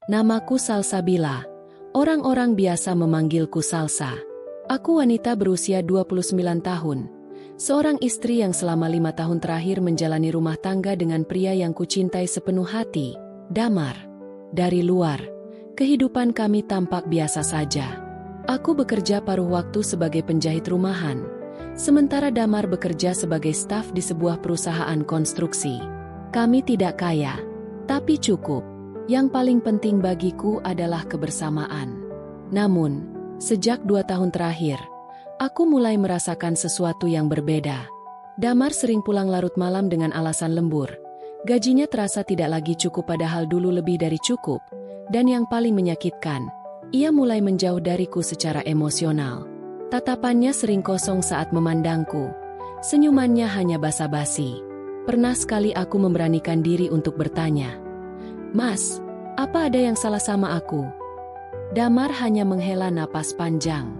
Namaku Salsabila. Orang-orang biasa memanggilku Salsa. Aku wanita berusia 29 tahun. Seorang istri yang selama 5 tahun terakhir menjalani rumah tangga dengan pria yang kucintai sepenuh hati, Damar. Dari luar, kehidupan kami tampak biasa saja. Aku bekerja paruh waktu sebagai penjahit rumahan, sementara Damar bekerja sebagai staf di sebuah perusahaan konstruksi. Kami tidak kaya, tapi cukup. Yang paling penting bagiku adalah kebersamaan. Namun, sejak 2 tahun terakhir, aku mulai merasakan sesuatu yang berbeda. Damar sering pulang larut malam dengan alasan lembur. Gajinya terasa tidak lagi cukup padahal dulu lebih dari cukup. Dan yang paling menyakitkan, ia mulai menjauh dariku secara emosional. Tatapannya sering kosong saat memandangku. Senyumannya hanya basa-basi. Pernah sekali aku memberanikan diri untuk bertanya, "Mas, apa ada yang salah sama aku?" Damar hanya menghela napas panjang.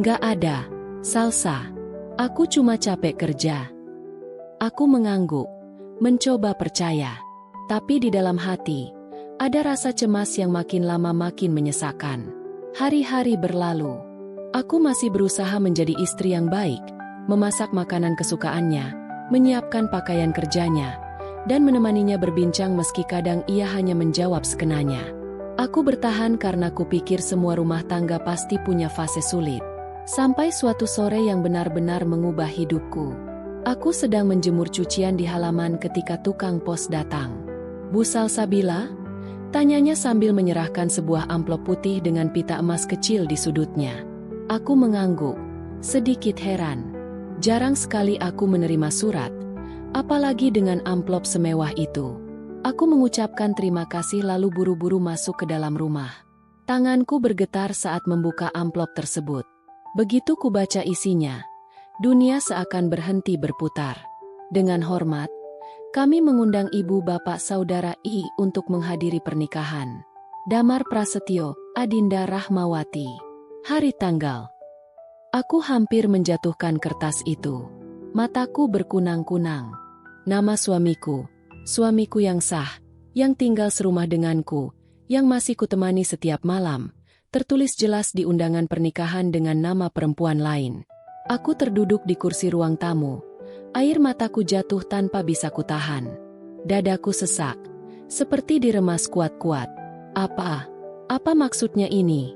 "Nggak ada, Salsa. Aku cuma capek kerja." Aku mengangguk, mencoba percaya. Tapi di dalam hati, ada rasa cemas yang makin lama makin menyesakkan. Hari-hari berlalu. Aku masih berusaha menjadi istri yang baik, memasak makanan kesukaannya, menyiapkan pakaian kerjanya, dan menemaninya berbincang meski kadang ia hanya menjawab sekenanya. Aku bertahan karena kupikir semua rumah tangga pasti punya fase sulit. Sampai suatu sore yang benar-benar mengubah hidupku. Aku sedang menjemur cucian di halaman ketika tukang pos datang. "Bu Salsabila?" tanyanya sambil menyerahkan sebuah amplop putih dengan pita emas kecil di sudutnya. Aku mengangguk, sedikit heran. Jarang sekali aku menerima surat, apalagi dengan amplop semewah itu. Aku mengucapkan terima kasih lalu buru-buru masuk ke dalam rumah. Tanganku bergetar saat membuka amplop tersebut. Begitu kubaca isinya, dunia seakan berhenti berputar. Dengan hormat, kami mengundang ibu bapak saudara I untuk menghadiri pernikahan. Damar Prasetyo, Adinda Rahmawati. Hari tanggal. Aku hampir menjatuhkan kertas itu. Mataku berkunang-kunang. Nama suamiku yang sah, yang tinggal serumah denganku, yang masih kutemani setiap malam, tertulis jelas di undangan pernikahan dengan nama perempuan lain. Aku terduduk di kursi ruang tamu. Air mataku jatuh tanpa bisa kutahan. Dadaku sesak, seperti diremas kuat-kuat. Apa maksudnya ini?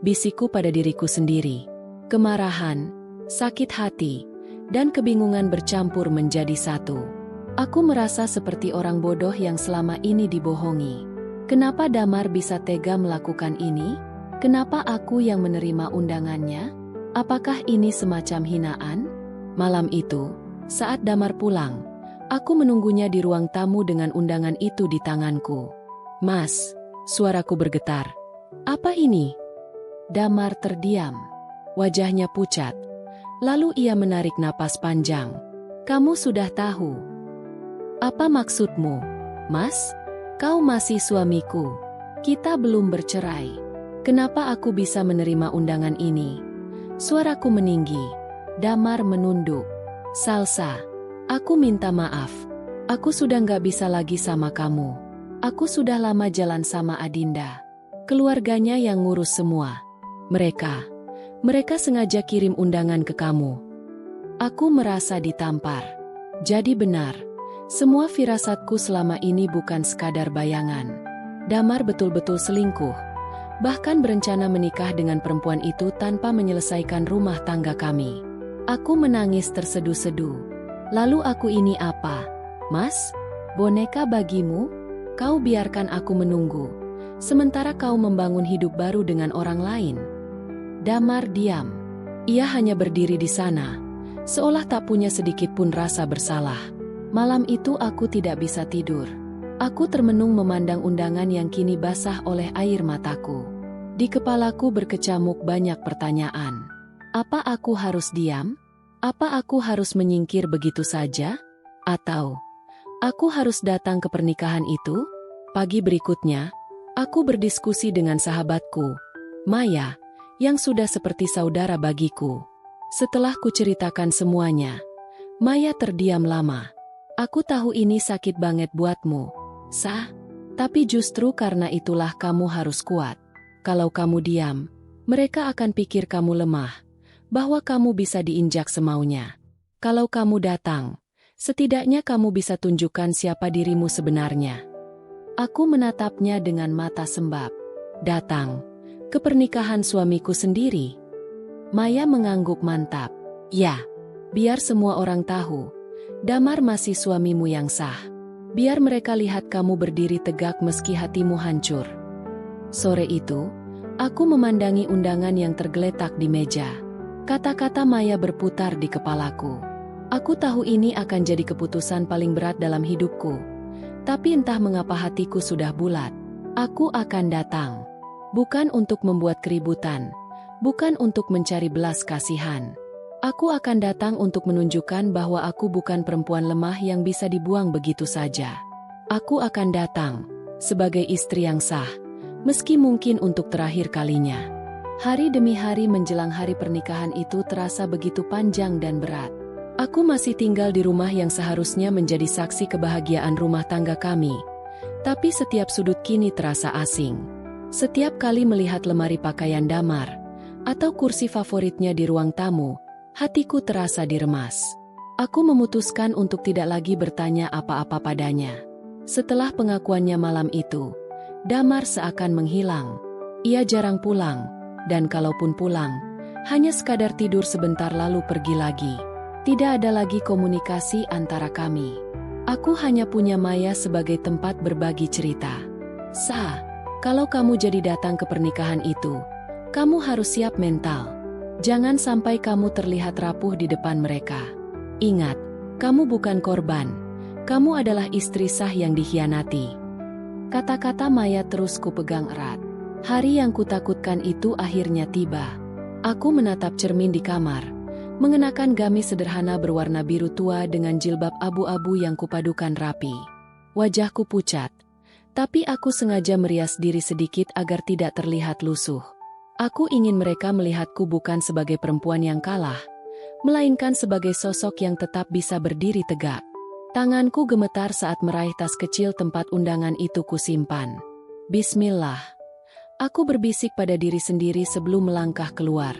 Bisikku pada diriku sendiri. Kemarahan, sakit hati, dan kebingungan bercampur menjadi satu. Aku merasa seperti orang bodoh yang selama ini dibohongi. Kenapa Damar bisa tega melakukan ini? Kenapa aku yang menerima undangannya? Apakah ini semacam hinaan? Malam itu, saat Damar pulang, aku menunggunya di ruang tamu dengan undangan itu di tanganku. "Mas," suaraku bergetar. "Apa ini?" Damar terdiam. Wajahnya pucat. Lalu ia menarik napas panjang. "Kamu sudah tahu. Apa maksudmu, Mas? Kau masih suamiku. Kita belum bercerai. Kenapa aku bisa menerima undangan ini?" Suaraku meninggi. Damar menunduk. "Salsa, aku minta maaf. Aku sudah nggak bisa lagi sama kamu. Aku sudah lama jalan sama Adinda. Keluarganya yang ngurus semua. Mereka sengaja kirim undangan ke kamu." Aku merasa ditampar. Jadi benar, semua firasatku selama ini bukan sekadar bayangan. Damar betul-betul selingkuh, bahkan berencana menikah dengan perempuan itu tanpa menyelesaikan rumah tangga kami. Aku menangis terseduh-seduh. "Lalu aku ini apa, Mas? Boneka bagimu? Kau biarkan aku menunggu, sementara kau membangun hidup baru dengan orang lain." Damar diam. Ia hanya berdiri di sana, seolah tak punya sedikit pun rasa bersalah. Malam itu aku tidak bisa tidur. Aku termenung memandang undangan yang kini basah oleh air mataku. Di kepalaku berkecamuk banyak pertanyaan. Apa aku harus diam? Apa aku harus menyingkir begitu saja? Atau aku harus datang ke pernikahan itu? Pagi berikutnya, aku berdiskusi dengan sahabatku, Maya, yang sudah seperti saudara bagiku. Setelah kuceritakan semuanya, Maya terdiam lama. "Aku tahu ini sakit banget buatmu, Sah, Tapi justru karena itulah kamu harus kuat. Kalau kamu diam, mereka akan pikir kamu lemah, bahwa kamu bisa diinjak semaunya. Kalau kamu datang, setidaknya kamu bisa tunjukkan siapa dirimu sebenarnya. Aku menatapnya dengan mata sembab. Datang ke pernikahan suamiku sendiri. Maya mengangguk mantap. Ya, biar semua orang tahu, Damar masih suamimu yang sah. Biar mereka lihat kamu berdiri tegak meski hatimu hancur. Sore itu, aku memandangi undangan yang tergeletak di meja. Kata-kata Maya berputar di kepalaku. Aku tahu ini akan jadi keputusan paling berat dalam hidupku. Tapi entah mengapa hatiku sudah bulat. Aku akan datang. Bukan untuk membuat keributan. Bukan untuk mencari belas kasihan. Aku akan datang untuk menunjukkan bahwa aku bukan perempuan lemah yang bisa dibuang begitu saja. Aku akan datang sebagai istri yang sah, meski mungkin untuk terakhir kalinya. Hari demi hari menjelang hari pernikahan itu terasa begitu panjang dan berat. Aku masih tinggal di rumah yang seharusnya menjadi saksi kebahagiaan rumah tangga kami. Tapi setiap sudut kini terasa asing. Setiap kali melihat lemari pakaian Damar, atau kursi favoritnya di ruang tamu, hatiku terasa diremas. Aku memutuskan untuk tidak lagi bertanya apa-apa padanya. Setelah pengakuannya malam itu, Damar seakan menghilang. Ia jarang pulang, dan kalaupun pulang, hanya sekadar tidur sebentar lalu pergi lagi. Tidak ada lagi komunikasi antara kami. Aku hanya punya Maya sebagai tempat berbagi cerita. Kalau kamu jadi datang ke pernikahan itu, kamu harus siap mental. Jangan sampai kamu terlihat rapuh di depan mereka. Ingat, kamu bukan korban. Kamu adalah istri sah yang dikhianati. Kata-kata Maya terus kupegang erat. Hari yang kutakutkan itu akhirnya tiba. Aku menatap cermin di kamar, mengenakan gamis sederhana berwarna biru tua dengan jilbab abu-abu yang kupadukan rapi. Wajahku pucat, tapi aku sengaja merias diri sedikit agar tidak terlihat lusuh. Aku ingin mereka melihatku bukan sebagai perempuan yang kalah, melainkan sebagai sosok yang tetap bisa berdiri tegak. Tanganku gemetar saat meraih tas kecil tempat undangan itu kusimpan. Bismillah. Aku berbisik pada diri sendiri sebelum melangkah keluar.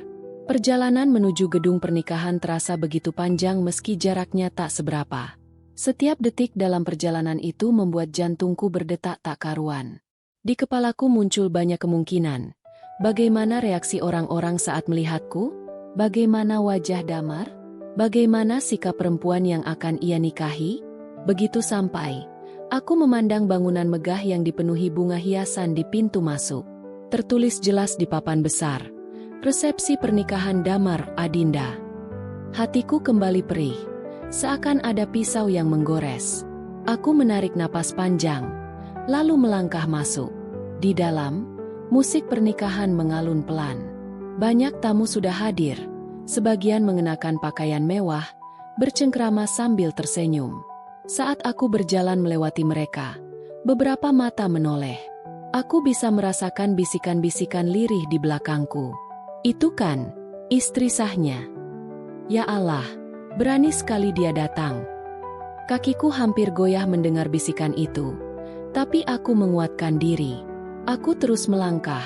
Perjalanan menuju gedung pernikahan terasa begitu panjang meski jaraknya tak seberapa. Setiap detik dalam perjalanan itu membuat jantungku berdetak tak karuan. Di kepalaku muncul banyak kemungkinan. Bagaimana reaksi orang-orang saat melihatku? Bagaimana wajah Damar? Bagaimana sikap perempuan yang akan ia nikahi? Begitu sampai, aku memandang bangunan megah yang dipenuhi bunga hiasan di pintu masuk. Tertulis jelas di papan besar, resepsi pernikahan Damar Adinda. Hatiku kembali perih, seakan ada pisau yang menggores. Aku menarik napas panjang, lalu melangkah masuk. Di dalam, musik pernikahan mengalun pelan. Banyak tamu sudah hadir, sebagian mengenakan pakaian mewah, bercengkrama sambil tersenyum. Saat aku berjalan melewati mereka, beberapa mata menoleh. Aku bisa merasakan bisikan-bisikan lirih di belakangku. Itu kan, istri sahnya. Ya Allah, berani sekali dia datang. Kakiku hampir goyah mendengar bisikan itu, tapi aku menguatkan diri. Aku terus melangkah,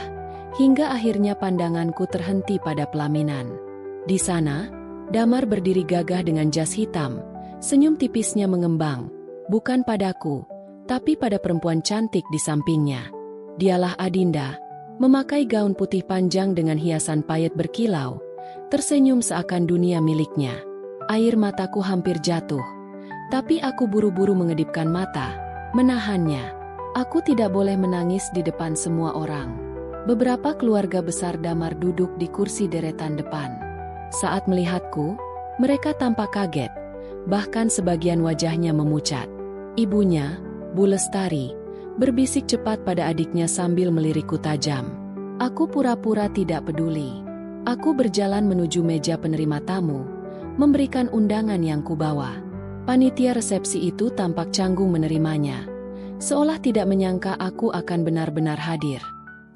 hingga akhirnya pandanganku terhenti pada pelaminan. Di sana, Damar berdiri gagah dengan jas hitam, senyum tipisnya mengembang, bukan padaku, tapi pada perempuan cantik di sampingnya. Dialah Adinda, memakai gaun putih panjang dengan hiasan payet berkilau, tersenyum seakan dunia miliknya. Air mataku hampir jatuh, tapi aku buru-buru mengedipkan mata, menahannya. Aku tidak boleh menangis di depan semua orang. Beberapa keluarga besar Damar duduk di kursi deretan depan. Saat melihatku, mereka tampak kaget, bahkan sebagian wajahnya memucat. Ibunya, Bu Lestari, berbisik cepat pada adiknya sambil melirikku tajam. Aku pura-pura tidak peduli. Aku berjalan menuju meja penerima tamu, memberikan undangan yang kubawa. Panitia resepsi itu tampak canggung menerimanya, seolah tidak menyangka aku akan benar-benar hadir.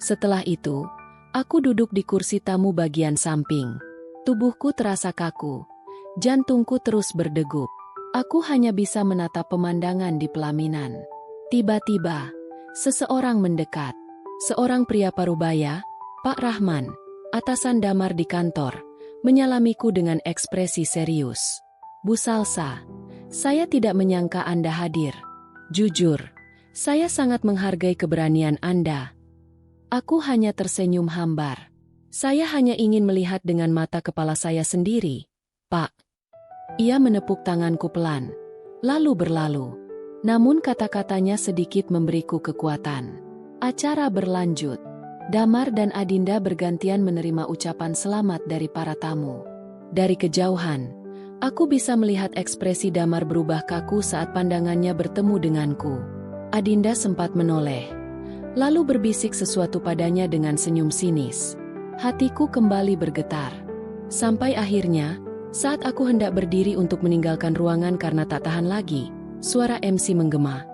Setelah itu, aku duduk di kursi tamu bagian samping. Tubuhku terasa kaku, jantungku terus berdegup. Aku hanya bisa menatap pemandangan di pelaminan. Tiba-tiba, Seseorang mendekat. Seorang pria parubaya, Pak Rahman, atasan Damar di kantor, menyalamiku dengan ekspresi serius. Bu Salsa, saya tidak menyangka Anda hadir. Jujur, saya sangat menghargai keberanian Anda. Aku hanya tersenyum hambar. Saya hanya ingin melihat dengan mata kepala saya sendiri, Pak. Ia menepuk tanganku pelan, lalu berlalu. Namun kata-katanya sedikit memberiku kekuatan. Acara berlanjut. Damar dan Adinda bergantian menerima ucapan selamat dari para tamu. Dari kejauhan, aku bisa melihat ekspresi Damar berubah kaku saat pandangannya bertemu denganku. Adinda sempat menoleh, lalu berbisik sesuatu padanya dengan senyum sinis. Hatiku kembali bergetar. Sampai akhirnya, saat aku hendak berdiri untuk meninggalkan ruangan karena tak tahan lagi, suara MC menggema.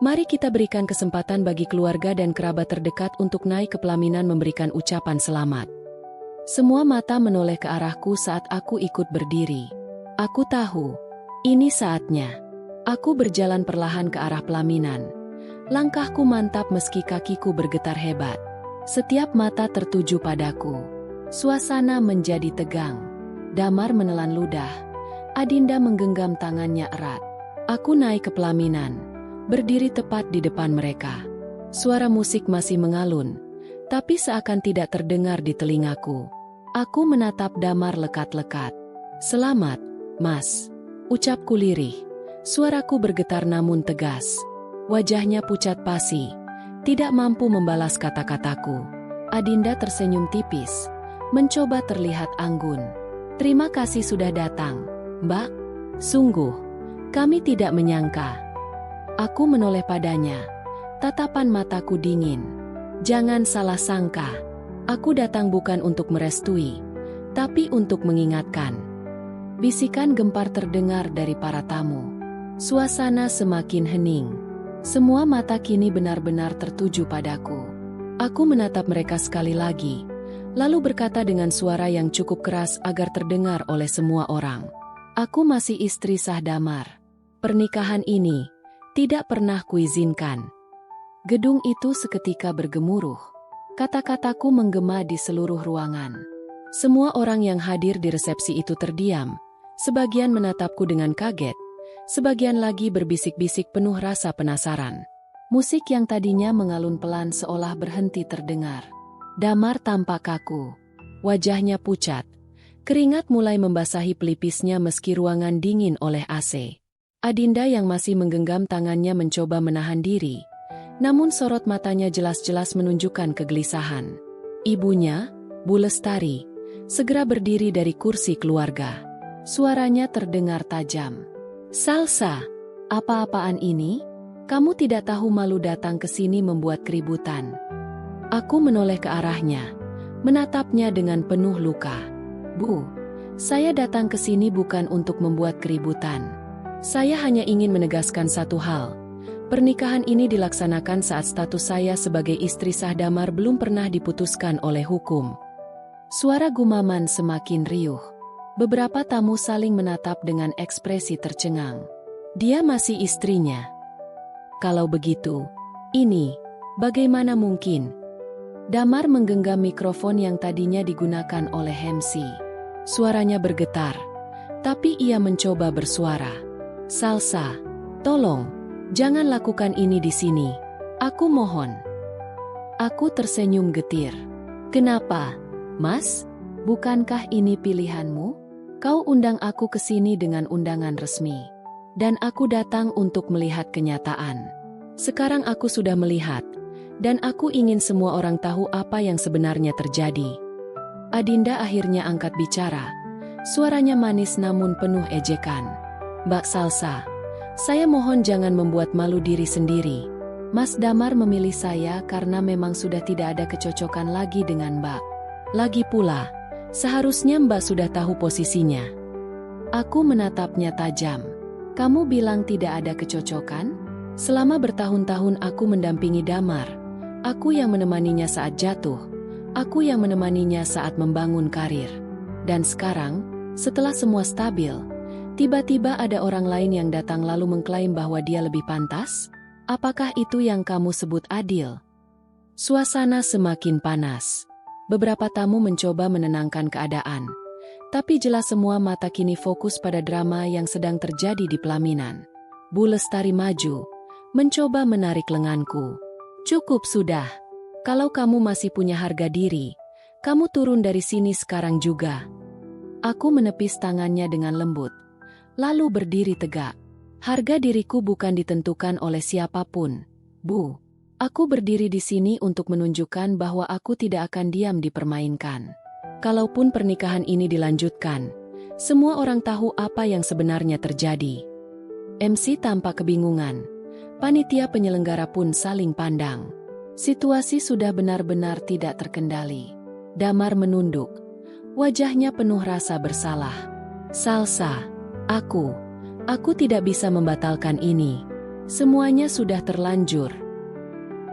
Mari kita berikan kesempatan bagi keluarga dan kerabat terdekat untuk naik ke pelaminan memberikan ucapan selamat. Semua mata menoleh ke arahku saat aku ikut berdiri. Aku tahu, ini saatnya. Aku berjalan perlahan ke arah pelaminan. Langkahku mantap meski kakiku bergetar hebat. Setiap mata tertuju padaku. Suasana menjadi tegang. Damar menelan ludah. Adinda menggenggam tangannya erat. Aku naik ke pelaminan, berdiri tepat di depan mereka. Suara musik masih mengalun, tapi seakan tidak terdengar di telingaku. Aku menatap Damar lekat-lekat. Selamat, Mas. Ucapku lirih. Suaraku bergetar namun tegas. Wajahnya pucat pasi, tidak mampu membalas kata-kataku. Adinda tersenyum tipis, mencoba terlihat anggun. Terima kasih sudah datang, Mbak. Sungguh. Kami tidak menyangka. Aku menoleh padanya. Tatapan mataku dingin. Jangan salah sangka. Aku datang bukan untuk merestui, tapi untuk mengingatkan. Bisikan gempar terdengar dari para tamu. Suasana semakin hening. Semua mata kini benar-benar tertuju padaku. Aku menatap mereka sekali lagi, lalu berkata dengan suara yang cukup keras agar terdengar oleh semua orang. Aku masih istri sah Damar. Pernikahan ini tidak pernah kuizinkan. Gedung itu seketika bergemuruh. Kata-kataku menggema di seluruh ruangan. Semua orang yang hadir di resepsi itu terdiam. Sebagian menatapku dengan kaget. Sebagian lagi berbisik-bisik penuh rasa penasaran. Musik yang tadinya mengalun pelan seolah berhenti terdengar. Damar tampak kaku. Wajahnya pucat. Keringat mulai membasahi pelipisnya meski ruangan dingin oleh AC. Adinda yang masih menggenggam tangannya mencoba menahan diri. Namun sorot matanya jelas-jelas menunjukkan kegelisahan. Ibunya, Bu Lestari, segera berdiri dari kursi keluarga. Suaranya terdengar tajam. Salsa, apa-apaan ini? Kamu tidak tahu malu datang ke sini membuat keributan. Aku menoleh ke arahnya, menatapnya dengan penuh luka. Bu, saya datang ke sini bukan untuk membuat keributan. Saya hanya ingin menegaskan satu hal. Pernikahan ini dilaksanakan saat status saya sebagai istri sah Damar belum pernah diputuskan oleh hukum. Suara gumaman semakin riuh. Beberapa tamu saling menatap dengan ekspresi tercengang. Dia masih istrinya. Kalau begitu, ini bagaimana mungkin? Damar menggenggam mikrofon yang tadinya digunakan oleh MC. Suaranya bergetar, tapi ia mencoba bersuara. Salsa, tolong, jangan lakukan ini di sini. Aku mohon. Aku tersenyum getir. Kenapa, Mas? Bukankah ini pilihanmu? Kau undang aku ke sini dengan undangan resmi. Dan aku datang untuk melihat kenyataan. Sekarang aku sudah melihat, dan aku ingin semua orang tahu apa yang sebenarnya terjadi. Adinda akhirnya angkat bicara. Suaranya manis namun penuh ejekan. Mbak Salsa, saya mohon jangan membuat malu diri sendiri. Mas Damar memilih saya karena memang sudah tidak ada kecocokan lagi dengan Mbak. Lagi pula, seharusnya Mbak sudah tahu posisinya. Aku menatapnya tajam. Kamu bilang tidak ada kecocokan? Selama bertahun-tahun aku mendampingi Damar. Aku yang menemaninya saat jatuh. Aku yang menemaninya saat membangun karir. Dan sekarang, setelah semua stabil, tiba-tiba ada orang lain yang datang lalu mengklaim bahwa dia lebih pantas? Apakah itu yang kamu sebut adil? Suasana semakin panas. Beberapa tamu mencoba menenangkan keadaan. Tapi jelas semua mata kini fokus pada drama yang sedang terjadi di pelaminan. Bu Lestari maju, mencoba menarik lenganku. Cukup sudah. Kalau kamu masih punya harga diri, kamu turun dari sini sekarang juga. Aku menepis tangannya dengan lembut, lalu berdiri tegak. Harga diriku bukan ditentukan oleh siapapun, Bu. Aku berdiri di sini untuk menunjukkan bahwa aku tidak akan diam dipermainkan. Kalaupun pernikahan ini dilanjutkan, semua orang tahu apa yang sebenarnya terjadi. MC tampak kebingungan. Panitia penyelenggara pun saling pandang. Situasi sudah benar-benar tidak terkendali. Damar menunduk. Wajahnya penuh rasa bersalah. Salsa, aku tidak bisa membatalkan ini. Semuanya sudah terlanjur.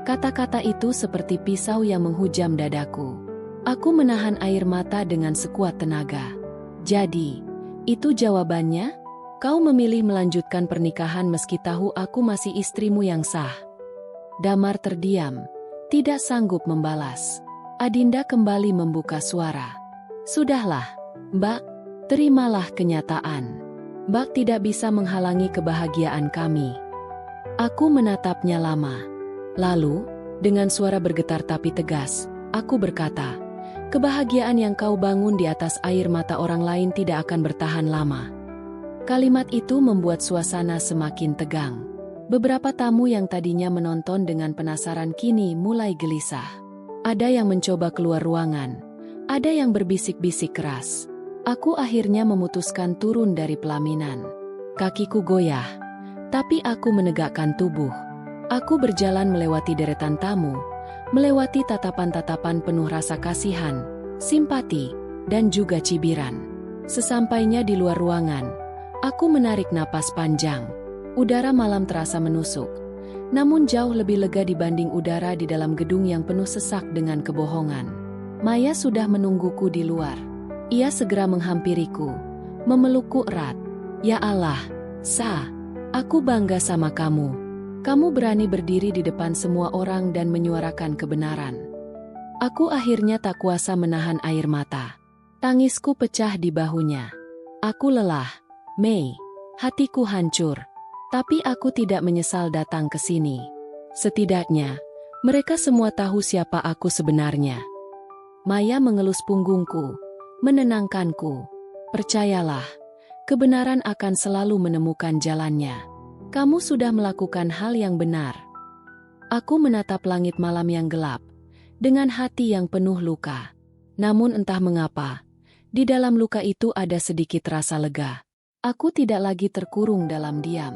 Kata-kata itu seperti pisau yang menghujam dadaku. Aku menahan air mata dengan sekuat tenaga. Jadi, itu jawabannya? Kau memilih melanjutkan pernikahan meski tahu aku masih istrimu yang sah. Damar terdiam, tidak sanggup membalas. Adinda kembali membuka suara. Sudahlah, Mbak, terimalah kenyataan. Mbak tidak bisa menghalangi kebahagiaan kami. Aku menatapnya lama. Lalu, dengan suara bergetar tapi tegas, aku berkata, kebahagiaan yang kau bangun di atas air mata orang lain tidak akan bertahan lama. Kalimat itu membuat suasana semakin tegang. Beberapa tamu yang tadinya menonton dengan penasaran kini mulai gelisah. Ada yang mencoba keluar ruangan, ada yang berbisik-bisik keras. Aku akhirnya memutuskan turun dari pelaminan. Kakiku goyah, tapi aku menegakkan tubuh. Aku berjalan melewati deretan tamu, melewati tatapan-tatapan penuh rasa kasihan, simpati, dan juga cibiran. Sesampainya di luar ruangan, aku menarik napas panjang. Udara malam terasa menusuk, namun jauh lebih lega dibanding udara di dalam gedung yang penuh sesak dengan kebohongan. Maya sudah menungguku di luar. Ia segera menghampiriku, memelukku erat. Ya Allah, Sa, aku bangga sama kamu. Kamu berani berdiri di depan semua orang dan menyuarakan kebenaran. Aku akhirnya tak kuasa menahan air mata. Tangisku pecah di bahunya. Aku lelah, Mei. Hatiku hancur. Tapi aku tidak menyesal datang ke sini. Setidaknya, mereka semua tahu siapa aku sebenarnya. Maya mengelus punggungku, menenangkanku. Percayalah, kebenaran akan selalu menemukan jalannya. Kamu sudah melakukan hal yang benar. Aku menatap langit malam yang gelap, dengan hati yang penuh luka. Namun entah mengapa, di dalam luka itu ada sedikit rasa lega. Aku tidak lagi terkurung dalam diam.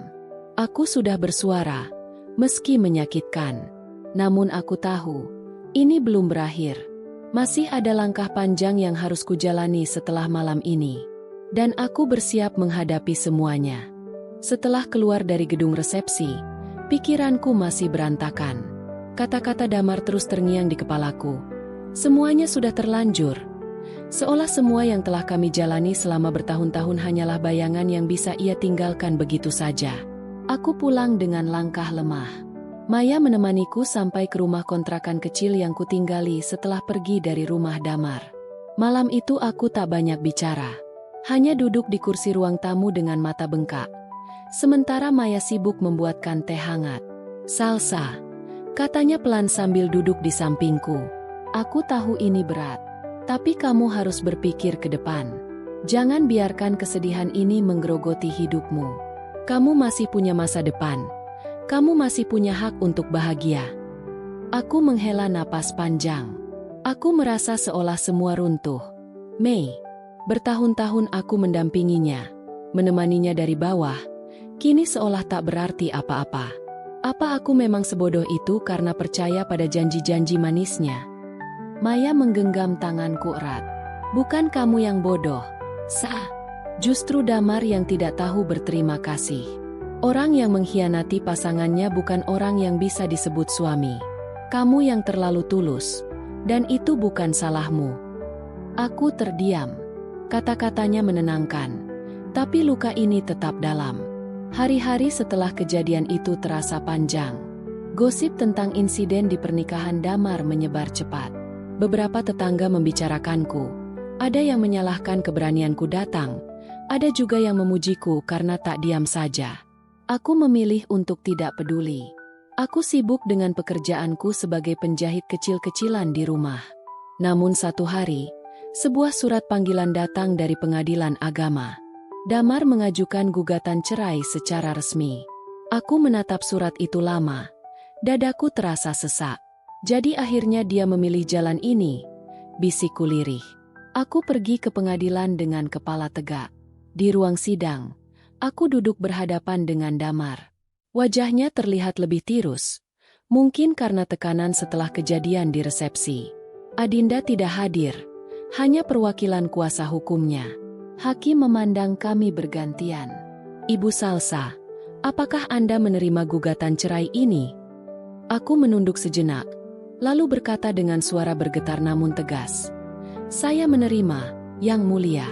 Aku sudah bersuara, meski menyakitkan. Namun aku tahu, ini belum berakhir. Masih ada langkah panjang yang harus kujalani setelah malam ini. Dan aku bersiap menghadapi semuanya. Setelah keluar dari gedung resepsi, pikiranku masih berantakan. Kata-kata Damar terus terngiang di kepalaku. Semuanya sudah terlanjur. Seolah semua yang telah kami jalani selama bertahun-tahun hanyalah bayangan yang bisa ia tinggalkan begitu saja. Aku pulang dengan langkah lemah. Maya menemaniku sampai ke rumah kontrakan kecil yang kutinggali setelah pergi dari rumah Damar. Malam itu aku tak banyak bicara. Hanya duduk di kursi ruang tamu dengan mata bengkak. Sementara Maya sibuk membuatkan teh hangat. Salsa, katanya pelan sambil duduk di sampingku. Aku tahu ini berat, tapi kamu harus berpikir ke depan. Jangan biarkan kesedihan ini menggerogoti hidupmu. Kamu masih punya masa depan. Kamu masih punya hak untuk bahagia. Aku menghela napas panjang. Aku merasa seolah semua runtuh. Mei, bertahun-tahun aku mendampinginya, menemaninya dari bawah. Kini seolah tak berarti apa-apa. Apa aku memang sebodoh itu karena percaya pada janji-janji manisnya? Maya menggenggam tanganku erat. Bukan kamu yang bodoh, Sa. Justru Damar yang tidak tahu berterima kasih. Orang yang mengkhianati pasangannya bukan orang yang bisa disebut suami. Kamu yang terlalu tulus. Dan itu bukan salahmu. Aku terdiam. Kata-katanya menenangkan. Tapi luka ini tetap dalam. Hari-hari setelah kejadian itu terasa panjang. Gosip tentang insiden di pernikahan Damar menyebar cepat. Beberapa tetangga membicarakanku. Ada yang menyalahkan keberanianku datang. Ada juga yang memujiku karena tak diam saja. Aku memilih untuk tidak peduli. Aku sibuk dengan pekerjaanku sebagai penjahit kecil-kecilan di rumah. Namun satu hari, sebuah surat panggilan datang dari pengadilan agama. Damar mengajukan gugatan cerai secara resmi. Aku menatap surat itu lama. Dadaku terasa sesak. Jadi akhirnya dia memilih jalan ini, bisikku lirih. Aku pergi ke pengadilan dengan kepala tegak. Di ruang sidang, aku duduk berhadapan dengan Damar. Wajahnya terlihat lebih tirus, mungkin karena tekanan setelah kejadian di resepsi. Adinda tidak hadir, hanya perwakilan kuasa hukumnya. Hakim memandang kami bergantian. Ibu Salsa, apakah Anda menerima gugatan cerai ini? Aku menunduk sejenak, lalu berkata dengan suara bergetar namun tegas. Saya menerima, Yang Mulia.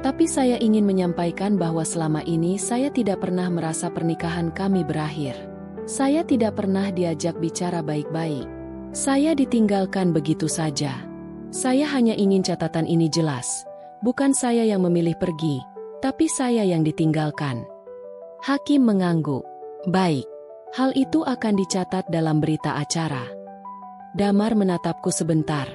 Tapi saya ingin menyampaikan bahwa selama ini saya tidak pernah merasa pernikahan kami berakhir. Saya tidak pernah diajak bicara baik-baik. Saya ditinggalkan begitu saja. Saya hanya ingin catatan ini jelas. Bukan saya yang memilih pergi, tapi saya yang ditinggalkan. Hakim mengangguk. Baik, hal itu akan dicatat dalam berita acara. Damar menatapku sebentar.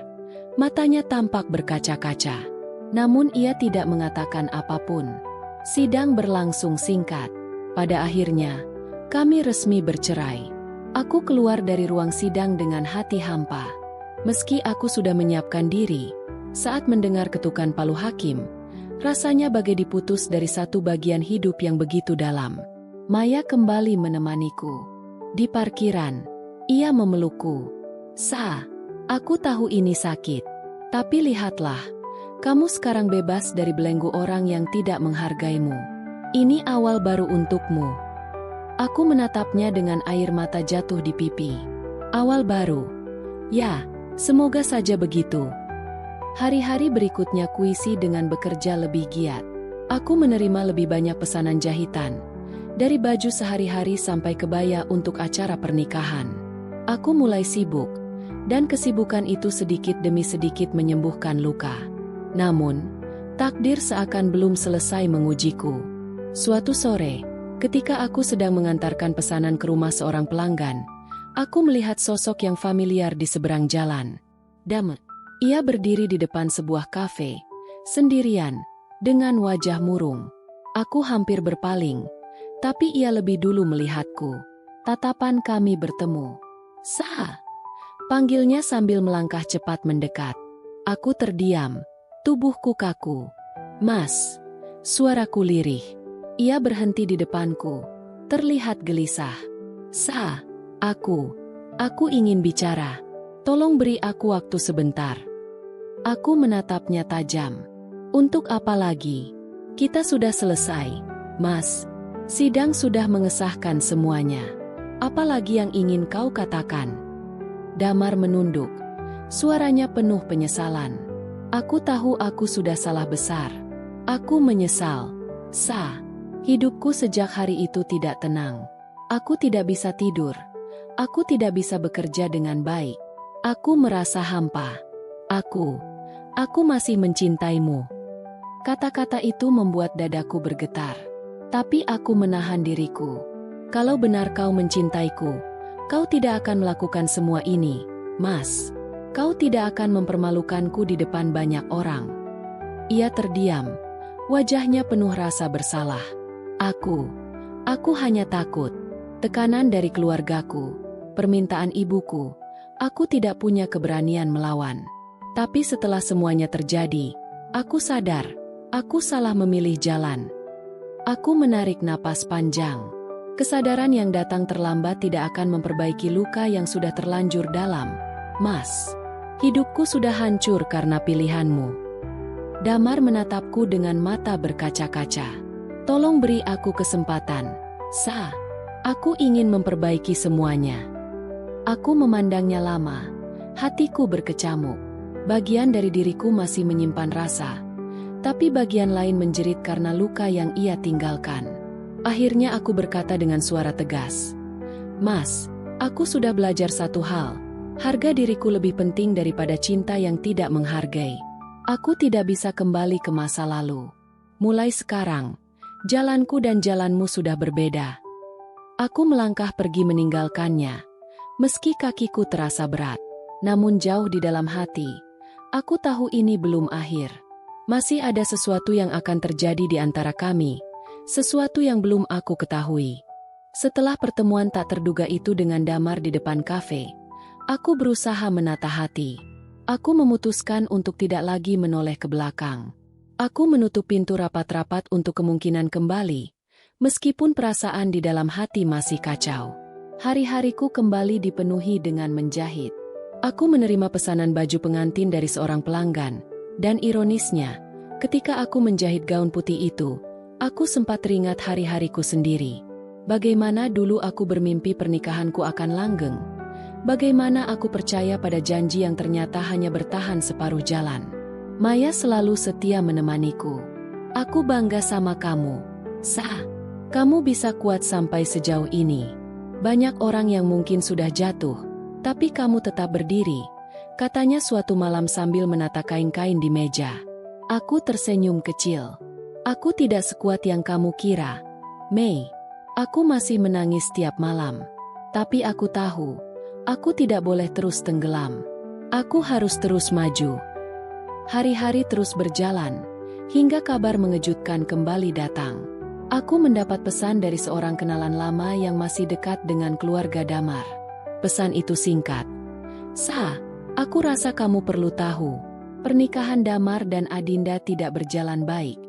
Matanya tampak berkaca-kaca. Namun ia tidak mengatakan apapun. Sidang berlangsung singkat. Pada akhirnya, kami resmi bercerai. Aku keluar dari ruang sidang dengan hati hampa. Meski aku sudah menyiapkan diri, saat mendengar ketukan palu hakim, rasanya bagai diputus dari satu bagian hidup yang begitu dalam. Maya kembali menemaniku. Di parkiran, ia memelukku. Sa, aku tahu ini sakit. Tapi lihatlah, kamu sekarang bebas dari belenggu orang yang tidak menghargaimu. Ini awal baru untukmu. Aku menatapnya dengan air mata jatuh di pipi. Awal baru. Ya, semoga saja begitu. Hari-hari berikutnya kuisi dengan bekerja lebih giat. Aku menerima lebih banyak pesanan jahitan. Dari baju sehari-hari sampai kebaya untuk acara pernikahan. Aku mulai sibuk. Dan kesibukan itu sedikit demi sedikit menyembuhkan luka. Namun, takdir seakan belum selesai mengujiku. Suatu sore, ketika aku sedang mengantarkan pesanan ke rumah seorang pelanggan, aku melihat sosok yang familiar di seberang jalan. Damar. Ia berdiri di depan sebuah kafe, sendirian, dengan wajah murung. Aku hampir berpaling, tapi ia lebih dulu melihatku. Tatapan kami bertemu. Sa, panggilnya sambil melangkah cepat mendekat. Aku terdiam, tubuhku kaku. Mas, suaraku lirih. Ia berhenti di depanku, terlihat gelisah. Sa, aku ingin bicara. Tolong beri aku waktu sebentar. Aku menatapnya tajam. Untuk apa lagi? Kita sudah selesai, Mas. Sidang sudah mengesahkan semuanya. Apalagi yang ingin kau katakan? Damar menunduk. Suaranya penuh penyesalan. Aku tahu aku sudah salah besar. Aku menyesal. Sa, hidupku sejak hari itu tidak tenang. Aku tidak bisa tidur. Aku tidak bisa bekerja dengan baik. Aku merasa hampa. Aku masih mencintaimu. Kata-kata itu membuat dadaku bergetar. Tapi aku menahan diriku. Kalau benar kau mencintaiku, kau tidak akan melakukan semua ini, Mas. Kau tidak akan mempermalukanku di depan banyak orang. Ia terdiam. Wajahnya penuh rasa bersalah. Aku hanya takut. Tekanan dari keluargaku, permintaan ibuku. Aku tidak punya keberanian melawan. Tapi setelah semuanya terjadi, aku sadar, aku salah memilih jalan. Aku menarik napas panjang. Kesadaran yang datang terlambat tidak akan memperbaiki luka yang sudah terlanjur dalam. Mas, hidupku sudah hancur karena pilihanmu. Damar menatapku dengan mata berkaca-kaca. Tolong beri aku kesempatan. Sa, aku ingin memperbaiki semuanya. Aku memandangnya lama. Hatiku berkecamuk. Bagian dari diriku masih menyimpan rasa. Tapi bagian lain menjerit karena luka yang ia tinggalkan. Akhirnya aku berkata dengan suara tegas. Mas, Aku sudah belajar satu hal. Harga diriku lebih penting daripada cinta yang tidak menghargai. Aku tidak bisa kembali ke masa lalu. Mulai sekarang, jalanku dan jalanmu sudah berbeda. Aku melangkah pergi meninggalkannya. Meski kakiku terasa berat, namun jauh di dalam hati, aku tahu ini belum akhir. Masih ada sesuatu yang akan terjadi di antara kami, sesuatu yang belum aku ketahui. Setelah pertemuan tak terduga itu dengan Damar di depan kafe, aku berusaha menata hati. Aku memutuskan untuk tidak lagi menoleh ke belakang. Aku menutup pintu rapat-rapat untuk kemungkinan kembali, meskipun perasaan di dalam hati masih kacau. Hari-hariku kembali dipenuhi dengan menjahit. Aku menerima pesanan baju pengantin dari seorang pelanggan, dan ironisnya, ketika aku menjahit gaun putih itu, aku sempat teringat hari-hariku sendiri. Bagaimana dulu aku bermimpi pernikahanku akan langgeng. Bagaimana aku percaya pada janji yang ternyata hanya bertahan separuh jalan. Maya selalu setia menemaniku. Aku bangga sama kamu, Sa. Kamu bisa kuat sampai sejauh ini. Banyak orang yang mungkin sudah jatuh, tapi kamu tetap berdiri, katanya suatu malam sambil menata kain-kain di meja. Aku tersenyum kecil. Aku tidak sekuat yang kamu kira, Mei. Aku masih menangis tiap malam. Tapi aku tahu, aku tidak boleh terus tenggelam. Aku harus terus maju. Hari-hari terus berjalan, hingga kabar mengejutkan kembali datang. Aku mendapat pesan dari seorang kenalan lama yang masih dekat dengan keluarga Damar. Pesan itu singkat. Sa, aku rasa kamu perlu tahu, pernikahan Damar dan Adinda tidak berjalan baik.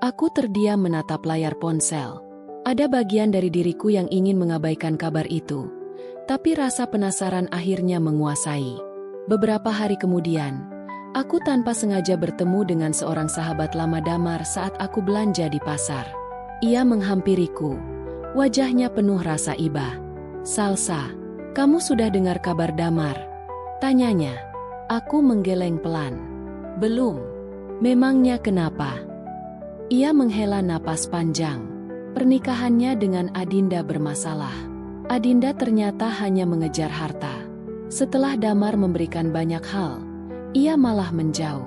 Aku terdiam menatap layar ponsel. Ada bagian dari diriku yang ingin mengabaikan kabar itu, tapi rasa penasaran akhirnya menguasai. Beberapa hari kemudian, aku tanpa sengaja bertemu dengan seorang sahabat lama Damar saat aku belanja di pasar. Ia menghampiriku, wajahnya penuh rasa iba. Salsa, kamu sudah dengar kabar Damar? Tanyanya. Aku menggeleng pelan. Belum. Memangnya kenapa? Ia menghela napas panjang. Pernikahannya dengan Adinda bermasalah. Adinda ternyata hanya mengejar harta. Setelah Damar memberikan banyak hal, ia malah menjauh.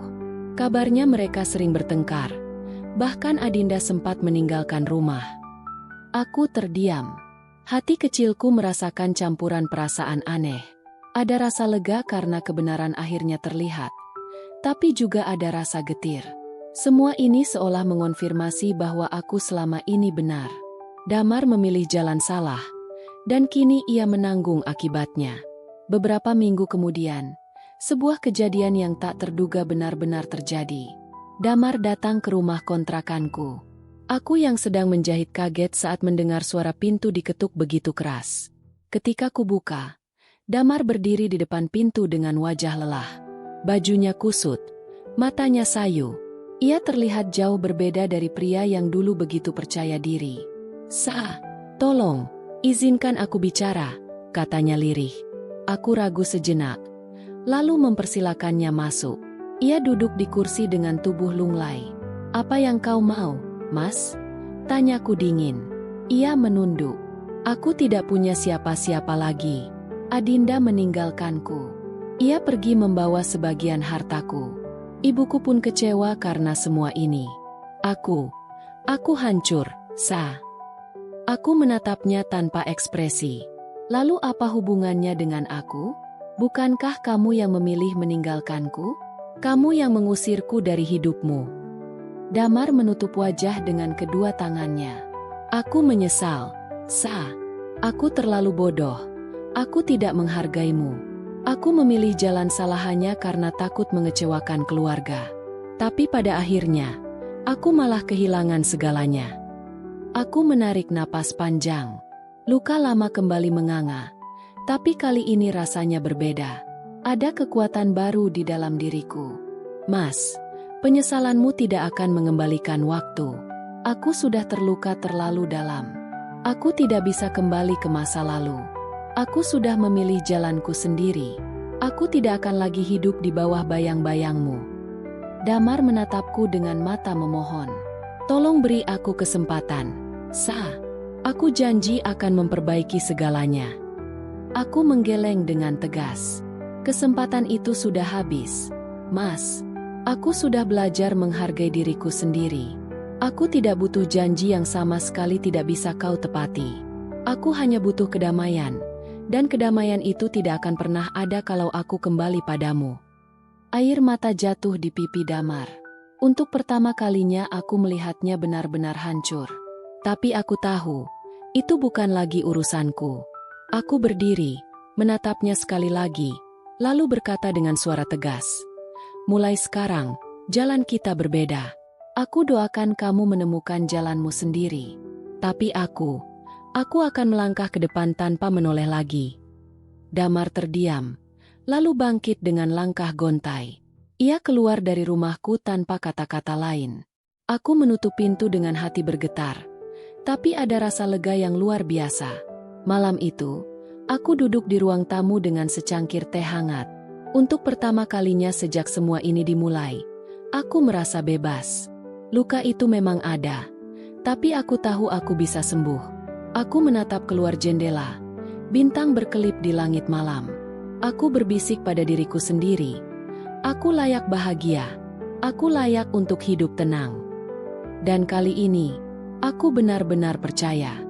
Kabarnya mereka sering bertengkar. Bahkan Adinda sempat meninggalkan rumah. Aku terdiam. Hati kecilku merasakan campuran perasaan aneh. Ada rasa lega karena kebenaran akhirnya terlihat. Tapi juga ada rasa getir. Semua ini seolah mengonfirmasi bahwa aku selama ini benar. Damar memilih jalan salah. Dan kini ia menanggung akibatnya. Beberapa minggu kemudian, sebuah kejadian yang tak terduga benar-benar terjadi. Damar datang ke rumah kontrakanku. Aku yang sedang menjahit kaget saat mendengar suara pintu diketuk begitu keras. Ketika kubuka, Damar berdiri di depan pintu dengan wajah lelah. Bajunya kusut, matanya sayu. Ia terlihat jauh berbeda dari pria yang dulu begitu percaya diri. Sa, tolong, izinkan aku bicara, katanya lirih. Aku ragu sejenak, lalu mempersilakannya masuk. Ia duduk di kursi dengan tubuh lunglai. Apa yang kau mau, Mas? Tanyaku dingin. Ia menunduk. Aku tidak punya siapa-siapa lagi. Adinda meninggalkanku. Ia pergi membawa sebagian hartaku. Ibuku pun kecewa karena semua ini. Aku hancur, Sa. Aku menatapnya tanpa ekspresi. Lalu apa hubungannya dengan aku? Bukankah kamu yang memilih meninggalkanku? Kamu yang mengusirku dari hidupmu. Damar menutup wajah dengan kedua tangannya. Aku menyesal, Sa. Aku terlalu bodoh. Aku tidak menghargaimu. Aku memilih jalan salah hanya karena takut mengecewakan keluarga. Tapi pada akhirnya, aku malah kehilangan segalanya. Aku menarik napas panjang. Luka lama kembali menganga. Tapi kali ini rasanya berbeda. Ada kekuatan baru di dalam diriku. Mas, penyesalanmu tidak akan mengembalikan waktu. Aku sudah terluka terlalu dalam. Aku tidak bisa kembali ke masa lalu. Aku sudah memilih jalanku sendiri. Aku tidak akan lagi hidup di bawah bayang-bayangmu. Damar menatapku dengan mata memohon. Tolong beri aku kesempatan, Sa. Aku janji akan memperbaiki segalanya. Aku menggeleng dengan tegas. Kesempatan itu sudah habis. Mas, aku sudah belajar menghargai diriku sendiri. Aku tidak butuh janji yang sama sekali tidak bisa kau tepati. Aku hanya butuh kedamaian, dan kedamaian itu tidak akan pernah ada kalau aku kembali padamu. Air mata jatuh di pipi Damar. Untuk pertama kalinya aku melihatnya benar-benar hancur. Tapi aku tahu, itu bukan lagi urusanku. Aku berdiri, menatapnya sekali lagi, lalu berkata dengan suara tegas, "Mulai sekarang, jalan kita berbeda. Aku doakan kamu menemukan jalanmu sendiri. Tapi aku akan melangkah ke depan tanpa menoleh lagi." Damar terdiam, lalu bangkit dengan langkah gontai. Ia keluar dari rumahku tanpa kata-kata lain. Aku menutup pintu dengan hati bergetar. Tapi ada rasa lega yang luar biasa. Malam itu, aku duduk di ruang tamu dengan secangkir teh hangat. Untuk pertama kalinya sejak semua ini dimulai, aku merasa bebas. Luka itu memang ada, tapi aku tahu aku bisa sembuh. Aku menatap keluar jendela. Bintang berkelip di langit malam. Aku berbisik pada diriku sendiri. Aku layak bahagia. Aku layak untuk hidup tenang. Dan kali ini, aku benar-benar percaya.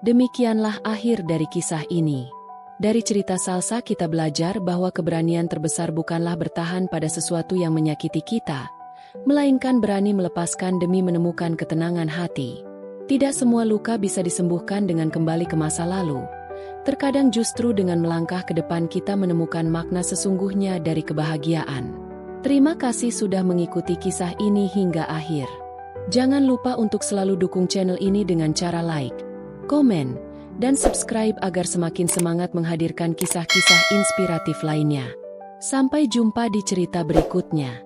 Demikianlah akhir dari kisah ini. Dari cerita Salsa kita belajar bahwa keberanian terbesar bukanlah bertahan pada sesuatu yang menyakiti kita, melainkan berani melepaskan demi menemukan ketenangan hati. Tidak semua luka bisa disembuhkan dengan kembali ke masa lalu. Terkadang justru dengan melangkah ke depan kita menemukan makna sesungguhnya dari kebahagiaan. Terima kasih sudah mengikuti kisah ini hingga akhir. Jangan lupa untuk selalu dukung channel ini dengan cara like, komen, dan subscribe agar semakin semangat menghadirkan kisah-kisah inspiratif lainnya. Sampai jumpa di cerita berikutnya.